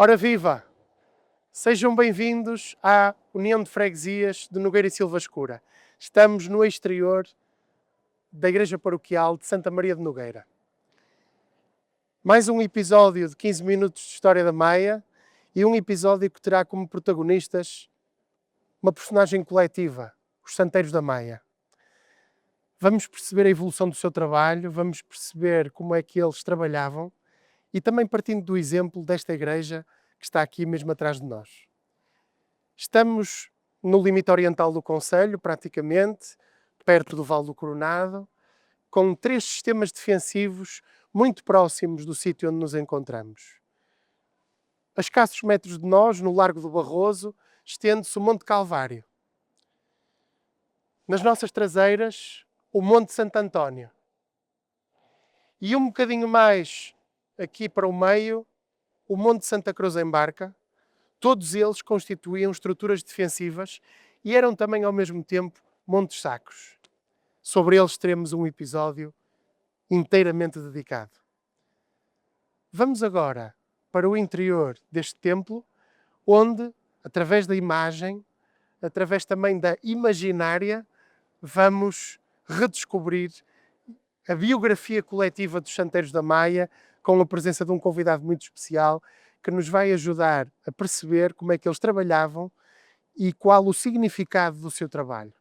Ora viva! Sejam bem-vindos à União de Freguesias de Nogueira e Silva Escura. Estamos no exterior da Igreja Paroquial de Santa Maria de Nogueira. Mais um episódio de 15 minutos de História da Maia e um episódio que terá como protagonistas uma personagem coletiva, os Santeiros da Maia. Vamos perceber a evolução do seu trabalho, vamos perceber como é que eles trabalhavam e também partindo do exemplo desta igreja que está aqui mesmo atrás de nós. Estamos no limite oriental do concelho, praticamente, perto do Vale do Coronado, com 3 sistemas defensivos muito próximos do sítio onde nos encontramos. A escassos metros de nós, no Largo do Barroso, estende-se o Monte Calvário. Nas nossas traseiras, o Monte Santo António. E um bocadinho mais aqui para o meio, o Monte Santa Cruz em Barca. Todos eles constituíam estruturas defensivas e eram também, ao mesmo tempo, montes sacros. Sobre eles teremos um episódio inteiramente dedicado. Vamos agora para o interior deste templo, onde, através da imagem, através também da imaginária, vamos redescobrir a biografia coletiva dos Santeiros da Maia, com a presença de um convidado muito especial, que nos vai ajudar a perceber como é que eles trabalhavam e qual o significado do seu trabalho.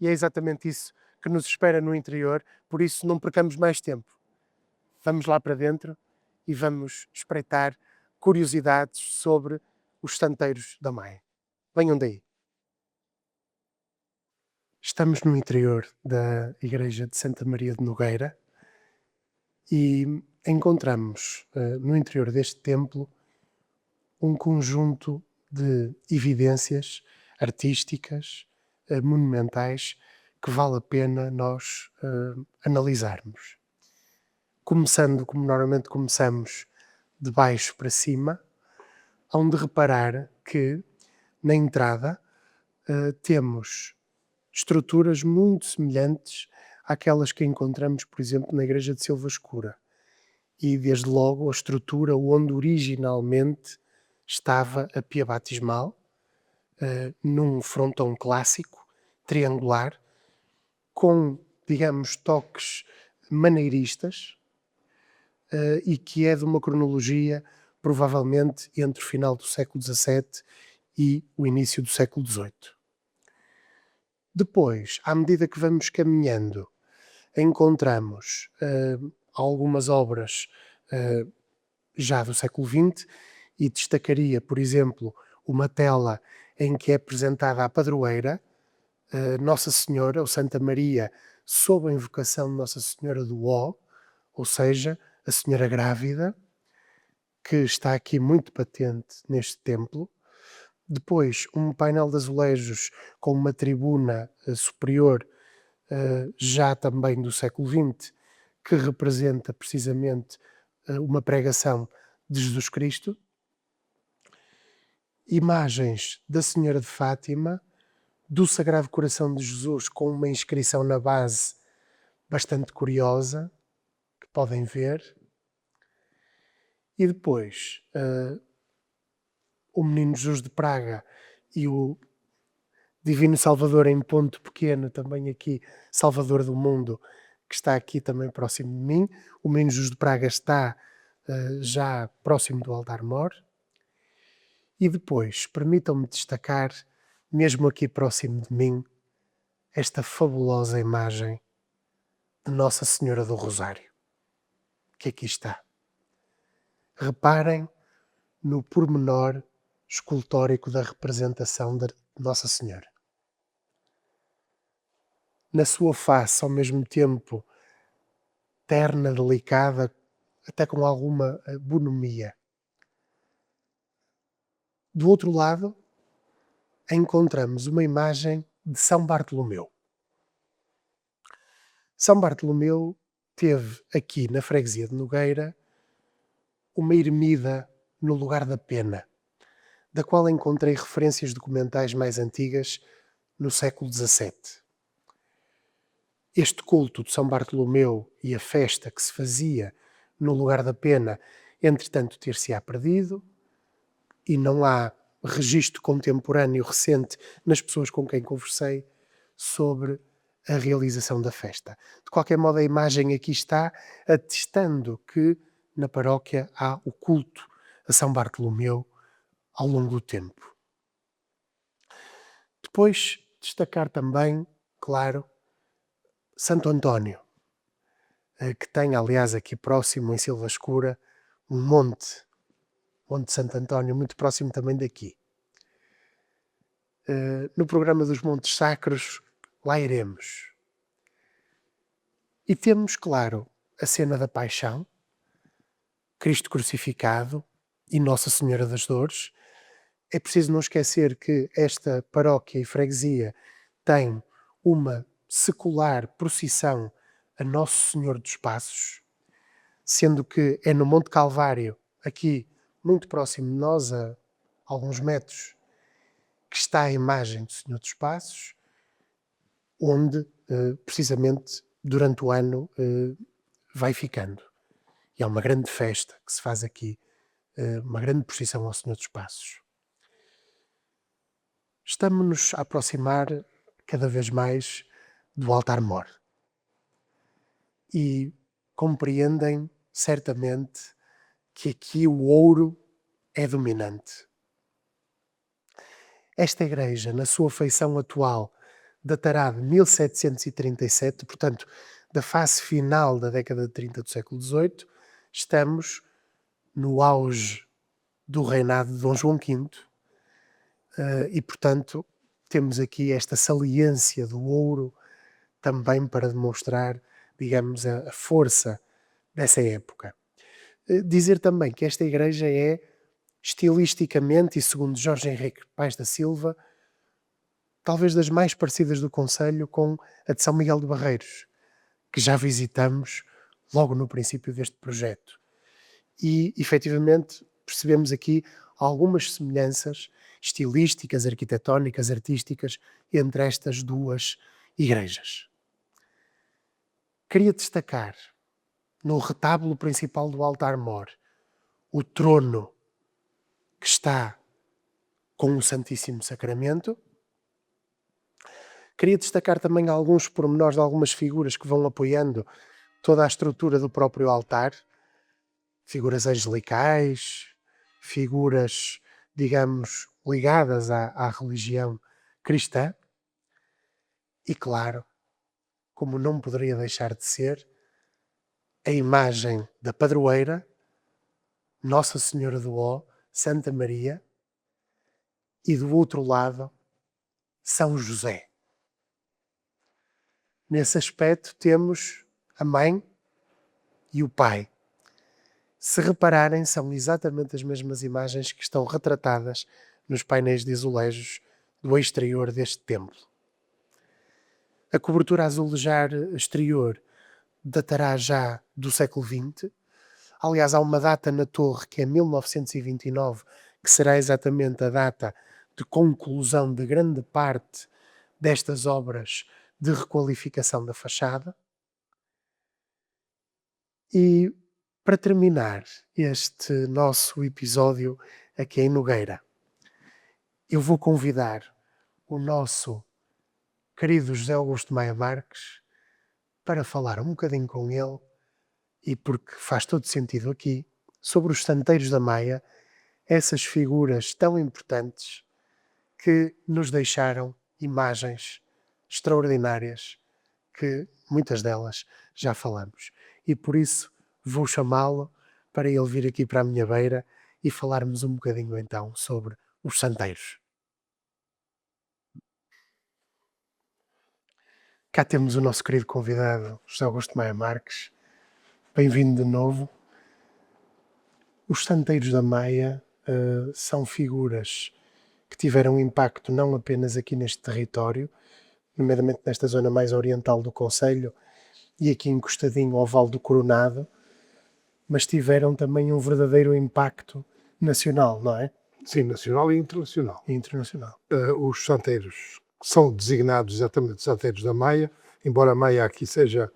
E é exatamente isso que nos espera no interior, por isso não percamos mais tempo. Vamos lá para dentro e vamos espreitar curiosidades sobre os Santeiros da Maia. Venham daí. Estamos no interior da Igreja de Santa Maria de Nogueira e encontramos no interior deste templo um conjunto de evidências artísticas, monumentais, que vale a pena nós analisarmos. Começando, como normalmente começamos, de baixo para cima, hão de reparar que, na entrada, temos estruturas muito semelhantes àquelas que encontramos, por exemplo, na Igreja de Silva Escura. E, desde logo, a estrutura onde originalmente estava a pia batismal, num frontão clássico, triangular, com, digamos, toques maneiristas, e que é de uma cronologia, provavelmente, entre o final do século XVII e o início do século XVIII. Depois, à medida que vamos caminhando, encontramos algumas obras já do século XX e destacaria, por exemplo, uma tela em que é apresentada a padroeira, Nossa Senhora, ou Santa Maria, sob a invocação de Nossa Senhora do Ó, ou seja, a Senhora grávida, que está aqui muito patente neste templo. Depois, um painel de azulejos com uma tribuna superior, já também do século XX, que representa precisamente uma pregação de Jesus Cristo. Imagens da Senhora de Fátima, do Sagrado Coração de Jesus, com uma inscrição na base bastante curiosa, que podem ver. E depois, o Menino Jesus de Praga e o Divino Salvador em ponto pequeno, também aqui, Salvador do Mundo, que está aqui também próximo de mim. O Menino Jesus de Praga está já próximo do altar-mor. E depois, permitam-me destacar, mesmo aqui próximo de mim, esta fabulosa imagem de Nossa Senhora do Rosário, que aqui está. Reparem no pormenor escultórico da representação de Nossa Senhora. Na sua face, ao mesmo tempo, terna, delicada, até com alguma bonomia. Do outro lado, encontramos uma imagem de São Bartolomeu. São Bartolomeu teve aqui na freguesia de Nogueira uma ermida no lugar da Pena, da qual encontrei referências documentais mais antigas no século XVII. Este culto de São Bartolomeu e a festa que se fazia no lugar da Pena, entretanto ter-se-á perdido, e não há registro contemporâneo recente nas pessoas com quem conversei sobre a realização da festa. De qualquer modo, a imagem aqui está atestando que na paróquia há o culto a São Bartolomeu ao longo do tempo. Depois, destacar também, claro, Santo António, que tem, aliás, aqui próximo, em Silva Escura, um monte, Monte Santo António, muito próximo também daqui. No programa dos Montes Sacros, lá iremos. E temos, claro, a cena da Paixão, Cristo crucificado e Nossa Senhora das Dores. É preciso não esquecer que esta paróquia e freguesia tem uma secular procissão a Nosso Senhor dos Passos, sendo que é no Monte Calvário, aqui muito próximo de nós, a alguns metros, que está a imagem do Senhor dos Passos, onde precisamente durante o ano vai ficando. E há uma grande festa que se faz aqui, uma grande procissão ao Senhor dos Passos. Estamos-nos a aproximar cada vez mais do altar-mor. E compreendem certamente que aqui o ouro é dominante. Esta igreja, na sua feição atual, datará de 1737, portanto, da fase final da década de 30 do século XVIII. Estamos no auge do reinado de Dom João V e, portanto, temos aqui esta saliência do ouro também para demonstrar, digamos, a força dessa época. Dizer também que esta igreja é, estilisticamente, e segundo Jorge Henrique Paes da Silva, talvez das mais parecidas do concelho com a de São Miguel de Barreiros, que já visitamos logo no princípio deste projeto. E, efetivamente, percebemos aqui algumas semelhanças estilísticas, arquitetónicas, artísticas entre estas duas igrejas. Queria destacar no retábulo principal do altar-mor o trono que está com o Santíssimo Sacramento. Queria destacar também alguns pormenores de algumas figuras que vão apoiando toda a estrutura do próprio altar. Figuras angelicais, figuras, digamos, ligadas à religião cristã. E, claro, como não poderia deixar de ser, a imagem da padroeira, Nossa Senhora do Ó, Santa Maria, e do outro lado, São José. Nesse aspecto temos a mãe e o pai. Se repararem, são exatamente as mesmas imagens que estão retratadas nos painéis de azulejos do exterior deste templo. A cobertura azulejar exterior datará já do século XX. Aliás, há uma data na torre que é 1929, que será exatamente a data de conclusão de grande parte destas obras de requalificação da fachada. E para terminar este nosso episódio aqui em Nogueira, eu vou convidar o nosso querido José Augusto Maia Marques para falar um bocadinho com ele, e porque faz todo sentido aqui, sobre os santeiros da Maia, essas figuras tão importantes que nos deixaram imagens extraordinárias, que muitas delas já falamos. E por isso vou chamá-lo para ele vir aqui para a minha beira e falarmos um bocadinho então sobre os santeiros. Cá temos o nosso querido convidado, José Augusto Maia Marques. Bem-vindo de novo. Os santeiros da Maia são figuras que tiveram impacto não apenas aqui neste território, nomeadamente nesta zona mais oriental do concelho e aqui encostadinho ao Vale do Coronado, mas tiveram também um verdadeiro impacto nacional, não é? Sim, nacional e internacional. E internacional. Os santeiros são designados exatamente santeiros da Maia, embora a Maia aqui seja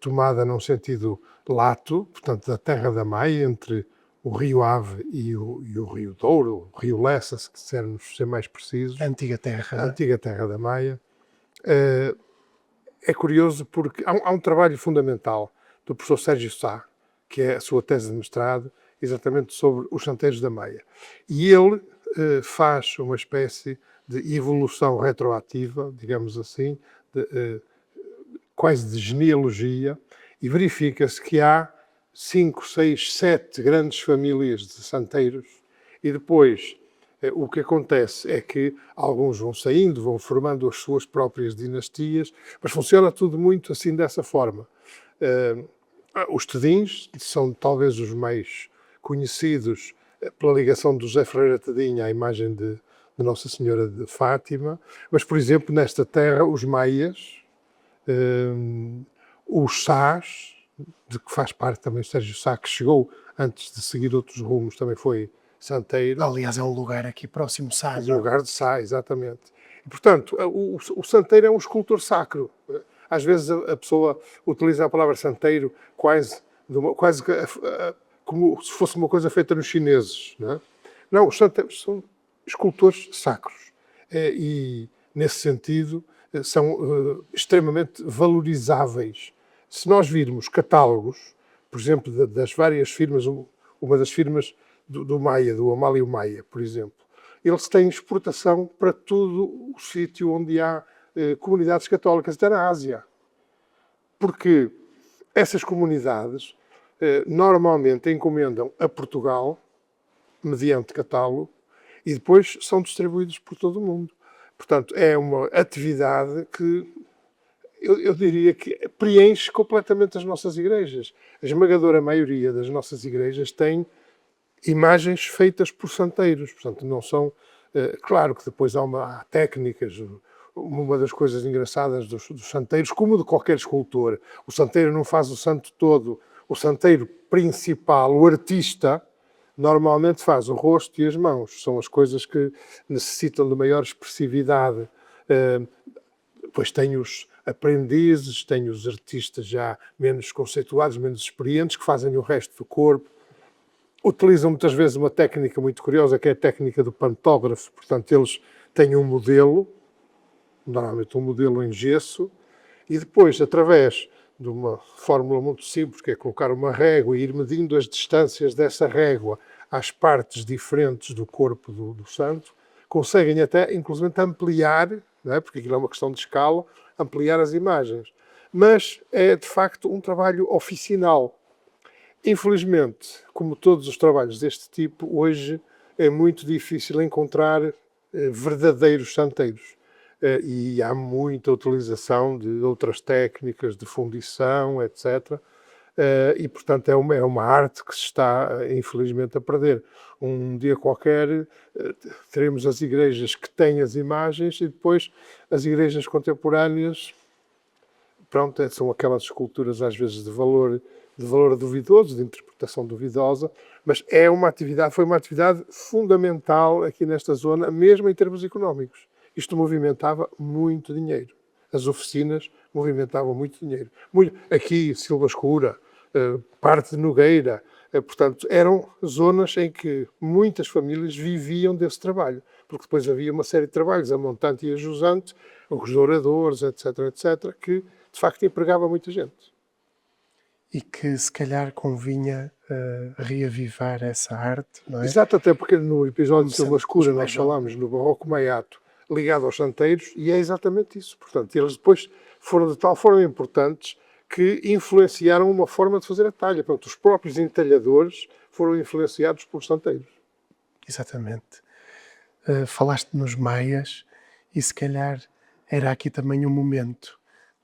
tomada num sentido lato, portanto da terra da Maia, entre o Rio Ave e o Rio Douro, o Rio Lessa, se quisermos ser mais precisos, A antiga terra, a não é? antiga terra da Maia. É curioso porque há um trabalho fundamental do professor Sérgio Sá, que é a sua tese de mestrado, exatamente sobre os santeiros da Maia. E ele faz uma espécie de evolução retroativa, digamos assim, quase de genealogia, e verifica-se que há 5, 6, 7 grandes famílias de santeiros, e depois o que acontece é que alguns vão saindo, vão formando as suas próprias dinastias, mas funciona tudo muito assim dessa forma. Os Tedins são talvez os mais conhecidos pela ligação do José Ferreira Tedinho à imagem de Nossa Senhora de Fátima, mas, por exemplo, nesta terra, os Maias, os Sás, de que faz parte também o Sérgio Sá, que chegou antes de seguir outros rumos, também foi santeiro. Aliás, é um lugar aqui próximo, Sá. Um lugar de Sá, exatamente. E, portanto, o santeiro é um escultor sacro. Às vezes a pessoa utiliza a palavra santeiro quase como se fosse uma coisa feita nos chineses. Não é? Não, os santeiros são escultores sacros. E, nesse sentido, são extremamente valorizáveis. Se nós virmos catálogos, por exemplo, das várias firmas, uma das firmas do Maia, do Amálio Maia, por exemplo, eles têm exportação para todo o sítio onde há comunidades católicas, até na Ásia. Porque essas comunidades normalmente encomendam a Portugal, mediante catálogo, e depois são distribuídos por todo o mundo. Portanto, é uma atividade que eu diria que preenche completamente as nossas igrejas. A esmagadora maioria das nossas igrejas tem imagens feitas por santeiros. Portanto, não são... claro que depois há técnicas. Uma das coisas engraçadas dos santeiros, como de qualquer escultor, o santeiro não faz o santo todo. O santeiro principal, o artista, normalmente faz o rosto e as mãos. São as coisas que necessitam de maior expressividade. Depois tem os aprendizes, tem os artistas já menos conceituados, menos experientes, que fazem o resto do corpo. Utilizam muitas vezes uma técnica muito curiosa, que é a técnica do pantógrafo. Portanto, eles têm um modelo, normalmente um modelo em gesso, e depois, através de uma fórmula muito simples, que é colocar uma régua e ir medindo as distâncias dessa régua às partes diferentes do corpo do santo, conseguem até, inclusive, ampliar, não é? Porque aquilo é uma questão de escala, ampliar as imagens. Mas é, de facto, um trabalho oficinal. Infelizmente, como todos os trabalhos deste tipo, hoje é muito difícil encontrar verdadeiros santeiros. E há muita utilização de outras técnicas de fundição, etc. E, portanto, é uma arte que se está, infelizmente, a perder. Um dia qualquer teremos as igrejas que têm as imagens e depois as igrejas contemporâneas, pronto, são aquelas esculturas às vezes de valor duvidoso, de interpretação duvidosa, mas foi uma atividade fundamental aqui nesta zona, mesmo em termos económicos. Isto movimentava muito dinheiro. As oficinas movimentavam muito dinheiro. Aqui, Silva Escura, parte de Nogueira, portanto, eram zonas em que muitas famílias viviam desse trabalho, porque depois havia uma série de trabalhos, a montante e a jusante, os douradores, etc., etc., que, de facto, empregava muita gente. E que, se calhar, convinha reavivar essa arte, não é? Exato, até porque no episódio de Silva Escura nós falámos no Barroco Maiato, ligado aos santeiros, e é exatamente isso. Portanto, eles depois foram de tal forma importantes que influenciaram uma forma de fazer a talha. Portanto, os próprios entalhadores foram influenciados por santeiros. Exatamente. Falaste nos maias e se calhar era aqui também um momento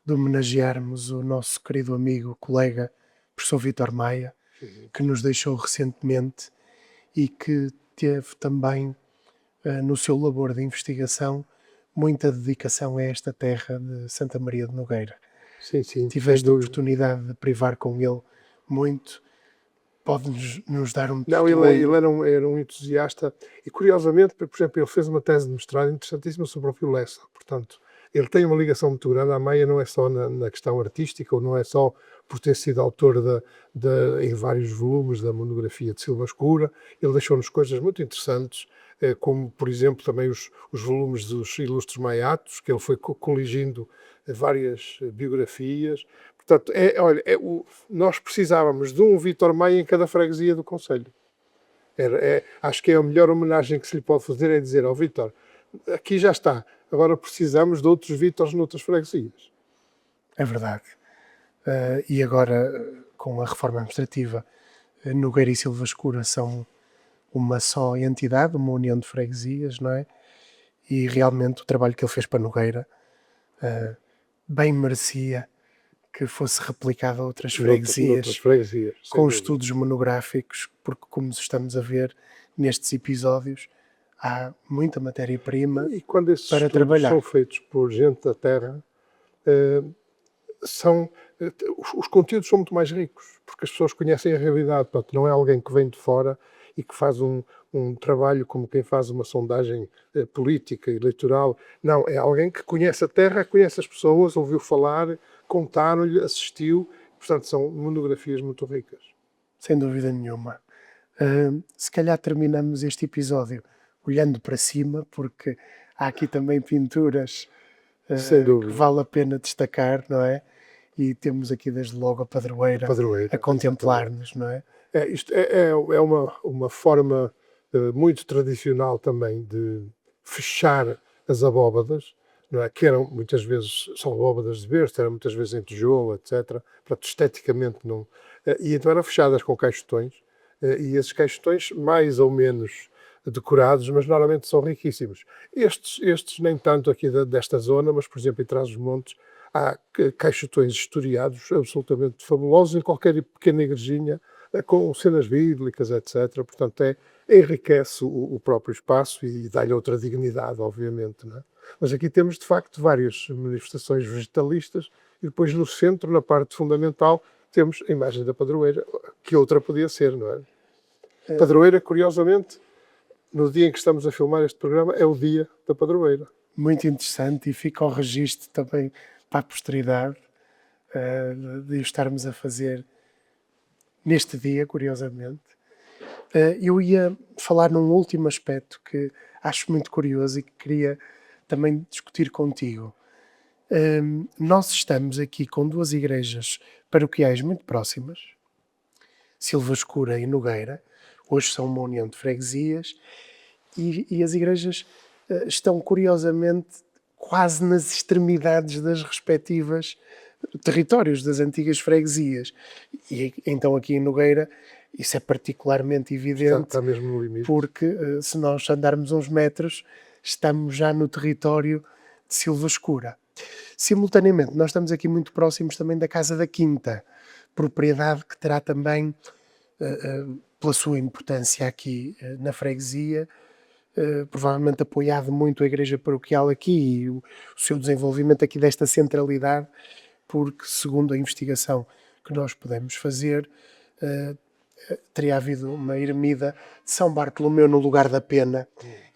de homenagearmos o nosso querido amigo, colega, professor Vítor Maia, que nos deixou recentemente e que teve também no seu labor de investigação muita dedicação a esta terra de Santa Maria de Nogueira. Sim, sim. Tiveste a oportunidade de privar com ele muito. Pode-nos dar um testemunho? Não, ele era um entusiasta e, curiosamente, por exemplo, ele fez uma tese de mestrado interessantíssima sobre o Rio Lessa. Portanto, ele tem uma ligação muito grande à Maia, não é só na questão artística, ou não é só por ter sido autor em vários volumes da monografia de Silva Escura. Ele deixou-nos coisas muito interessantes, como, por exemplo, também os volumes dos Ilustres Maiatos, que ele foi coligindo várias biografias. Portanto, olha, nós precisávamos de um Vítor Maia em cada freguesia do concelho. Acho que é a melhor homenagem que se lhe pode fazer, é dizer ao Vítor, aqui já está, agora precisamos de outros Vítors noutras freguesias. É verdade. E agora, com a reforma administrativa, Nogueira e Silva Escura são uma só entidade, uma união de freguesias, não é? E realmente o trabalho que ele fez para Nogueira bem merecia que fosse replicado a outras freguesias, com estudos monográficos, porque, como estamos a ver nestes episódios, há muita matéria-prima e quando esses para estudos trabalhar. São feitos por gente da terra, os conteúdos são muito mais ricos, porque as pessoas conhecem a realidade. Portanto, não é alguém que vem de fora e que faz um trabalho como quem faz uma sondagem política, eleitoral. Não, é alguém que conhece a terra, conhece as pessoas, ouviu falar, contaram-lhe, assistiu. Portanto, são monografias muito ricas. Sem dúvida nenhuma. Se calhar terminamos este episódio olhando para cima, porque há aqui também pinturas que vale a pena destacar, não é? E temos aqui desde logo a padroeira a contemplar-nos, não é? Isto é uma forma muito tradicional também de fechar as abóbadas, não é? Que eram muitas vezes, são abóbadas de berço, eram muitas vezes em tijolo, etc. Portanto, esteticamente não. E então eram fechadas com caixotões, e esses caixotões mais ou menos decorados, mas normalmente são riquíssimos. Estes nem tanto aqui desta zona, mas por exemplo em Trás-os-Montes há caixotões historiados absolutamente fabulosos em qualquer pequena igrejinha, com cenas bíblicas, etc. Portanto, enriquece o próprio espaço e dá-lhe outra dignidade, obviamente. Não é? Mas aqui temos, de facto, várias manifestações vegetalistas e depois no centro, na parte fundamental, temos a imagem da padroeira, que outra podia ser, não é? Padroeira, curiosamente, no dia em que estamos a filmar este programa, é o dia da padroeira. Muito interessante, e fica ao registro também para a posteridade de estarmos a fazer neste dia, curiosamente. Eu ia falar num último aspecto que acho muito curioso e que queria também discutir contigo. Nós estamos aqui com duas igrejas paroquiais muito próximas, Silva Escura e Nogueira. Hoje são uma união de freguesias e as igrejas estão, curiosamente, quase nas extremidades das respectivas territórios das antigas freguesias. E então aqui em Nogueira isso é particularmente evidente, está mesmo no limite. Porque se nós andarmos uns metros estamos já no território de Silva Escura. Simultaneamente nós estamos aqui muito próximos também da Casa da Quinta, propriedade que terá também, pela sua importância aqui na freguesia, provavelmente apoiado muito a igreja paroquial aqui e o seu desenvolvimento aqui desta centralidade, porque segundo a investigação que nós podemos fazer, teria havido uma ermida de São Bartolomeu no lugar da Pena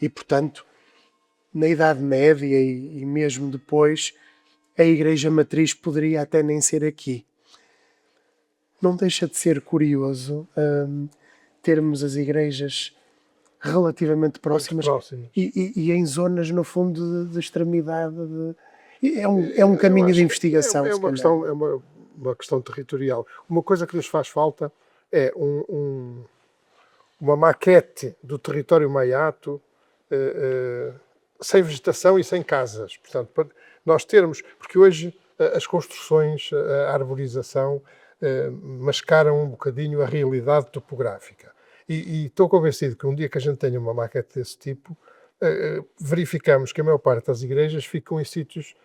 e, portanto, na Idade Média e mesmo depois, a igreja matriz poderia até nem ser aqui. Não deixa de ser curioso termos as igrejas relativamente próximas. E em zonas, no fundo, de extremidade. É um caminho de investigação. É uma questão territorial. Uma coisa que nos faz falta é uma maquete do território maiato sem vegetação e sem casas. Portanto, para nós termos... Porque hoje as construções, a arborização, mascaram um bocadinho a realidade topográfica. E estou convencido que um dia que a gente tenha uma maquete desse tipo, verificamos que a maior parte das igrejas ficam em sítios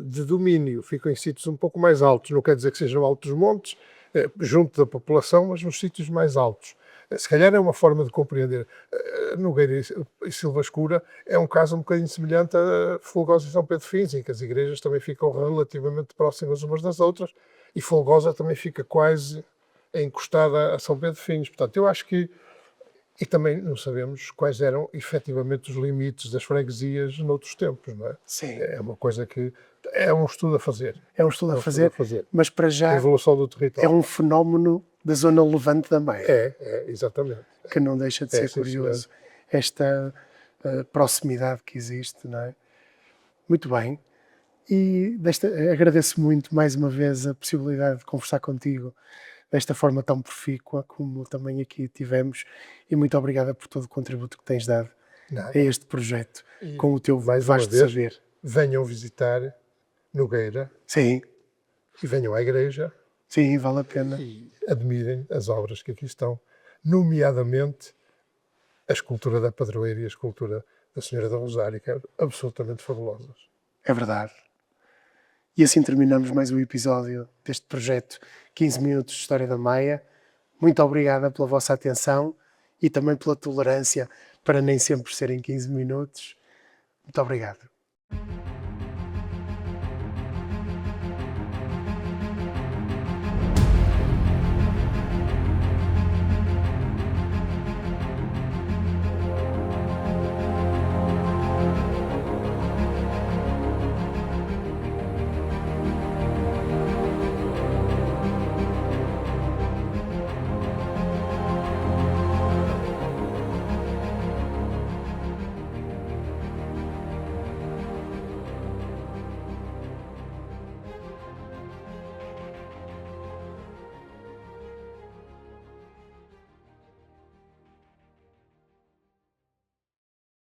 de domínio, ficam em sítios um pouco mais altos. Não quer dizer que sejam altos montes, junto da população, mas nos sítios mais altos. Se calhar é uma forma de compreender. Nogueira e Silva Escura é um caso um bocadinho semelhante a Folgosa e São Pedro Fins, em que as igrejas também ficam relativamente próximas umas das outras, e Folgosa também fica quase encostada a São Pedro Fins. Portanto, eu acho que E também não sabemos quais eram efetivamente os limites das freguesias noutros tempos, não é? Sim. É uma coisa que é um estudo a fazer. É um estudo a fazer, mas para A já evolução do é território. um fenómeno da zona levante da Meia, Exatamente. que não deixa de ser sim, curioso esta proximidade que existe, não é? Muito bem. E agradeço muito mais uma vez a possibilidade de conversar contigo desta forma tão profícua como também aqui tivemos, e muito obrigada por todo o contributo que tens dado Nada. a este projeto, E, com o teu mais uma vasto vez, saber. venham visitar Nogueira Sim, e venham à igreja sim, vale a pena. e admirem as obras que aqui estão, nomeadamente a escultura da Padroeira e a escultura da Senhora do Rosário, que é absolutamente fabulosas. É verdade. E assim terminamos mais um episódio deste projeto 15 minutos de História da Maia. Muito obrigada pela vossa atenção e também pela tolerância para nem sempre serem 15 minutos. Muito obrigado.